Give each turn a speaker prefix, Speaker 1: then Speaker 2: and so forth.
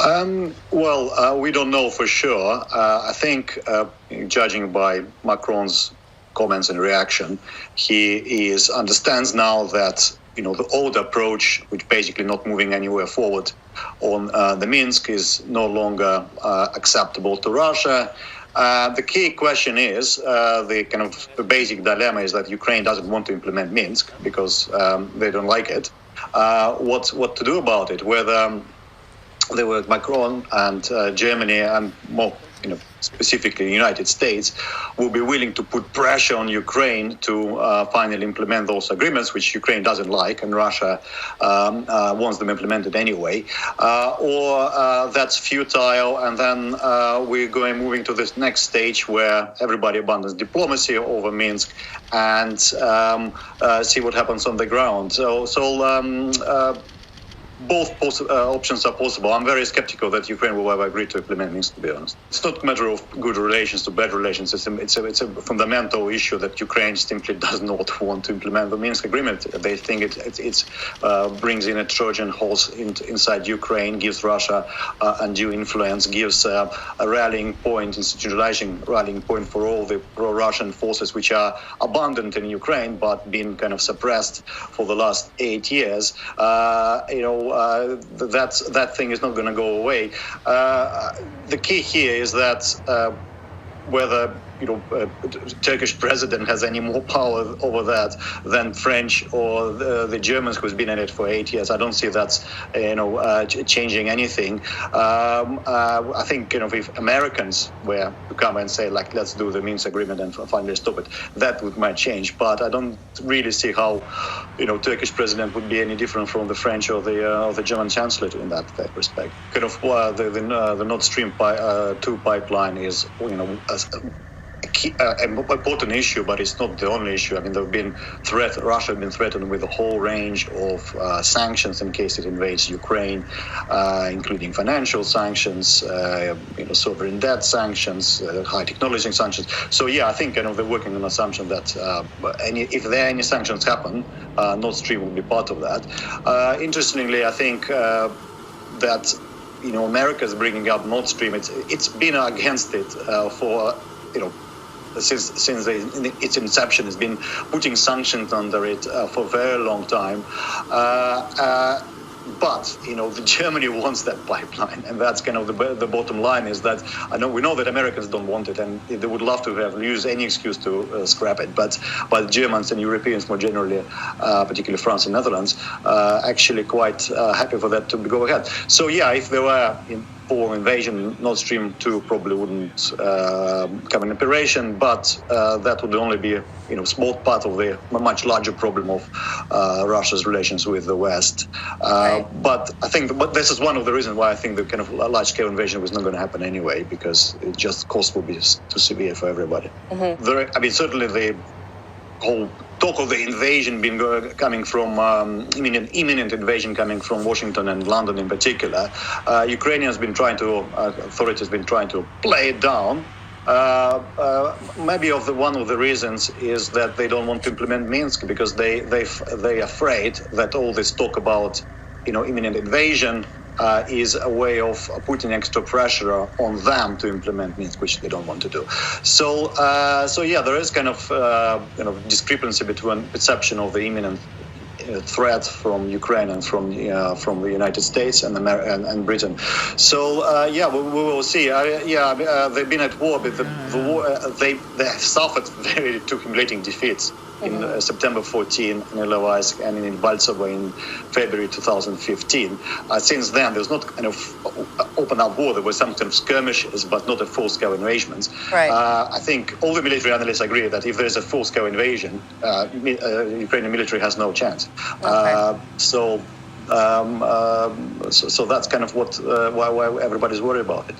Speaker 1: We don't know for sure. I think, judging by Macron's comments and reaction, he understands now that the old approach, which basically not moving anywhere forward on the Minsk, is no longer acceptable to Russia. The key question is the basic dilemma is that Ukraine doesn't want to implement Minsk because they don't like it. What to do about it? Whether they were Macron and Germany and more, specifically the United States, will be willing to put pressure on Ukraine to finally implement those agreements, which Ukraine doesn't like, and Russia wants them implemented anyway, or that's futile, and then we're moving to this next stage where everybody abandons diplomacy over Minsk and see what happens on the ground. Both options are possible. I'm very skeptical that Ukraine will ever agree to implement Minsk, to be honest. It's not a matter of good relations to bad relations. It's a fundamental issue that Ukraine simply does not want to implement the Minsk Agreement. They think it brings in a Trojan horse inside Ukraine, gives Russia undue influence, gives a rallying point, institutionalizing rallying point for all the pro-Russian forces which are abundant in Ukraine but been kind of suppressed for the last 8 years. That thing is not going to go away. The key here is that whether Turkish president has any more power over that than French or the Germans, who's been in it for 8 years. I don't see that's changing anything. I think if Americans were to come and say let's do the Minsk Agreement and finally stop it, that might change. But I don't really see how Turkish president would be any different from the French or the German chancellor in that respect. The Nord Stream 2 pipeline is an important issue, but it's not the only issue. I mean, Russia has been threatened with a whole range of sanctions in case it invades Ukraine, including financial sanctions, sovereign debt sanctions, high technology sanctions. So I think they're working on the assumption that if there are any sanctions happen, Nord Stream will be part of that. Interestingly, I think that America is bringing up Nord Stream. It's been against it for since its inception. Has been putting sanctions under it for a very long time. But Germany wants that pipeline, and that's kind of the bottom line. Is that we know that Americans don't want it, and they would love to use any excuse to scrap it. But Germans and Europeans more generally, particularly France and Netherlands, actually quite happy for that to go ahead. So if there were full invasion, Nord Stream 2 probably wouldn't come in operation, but that would only be a small part of the much larger problem of Russia's relations with the West. But I think this is one of the reasons why I think the kind of large-scale invasion was not going to happen anyway, because it just cost will be too severe for everybody. Mm-hmm. Certainly the whole talk of the invasion coming from imminent invasion coming from Washington and London in particular. Authorities have been trying to play it down. Maybe one of the reasons is that they don't want to implement Minsk because they're afraid that all this talk about imminent invasion is a way of putting extra pressure on them to implement Minsk, which they don't want to do. So there is kind of discrepancy between perception of the imminent threat from Ukraine and from the United States and Britain. So we will see. They've been at war, but the war they have suffered very two humiliating defeats. In September 14 in Luhansk and in Baltsovo in February 2015. Since then, there's not kind of open up war. There were some kind of skirmishes, but not a full-scale invasion. Right. I think all the military analysts agree that if there's a full-scale invasion, Ukrainian military has no chance. Okay. So that's kind of why everybody's worried about it.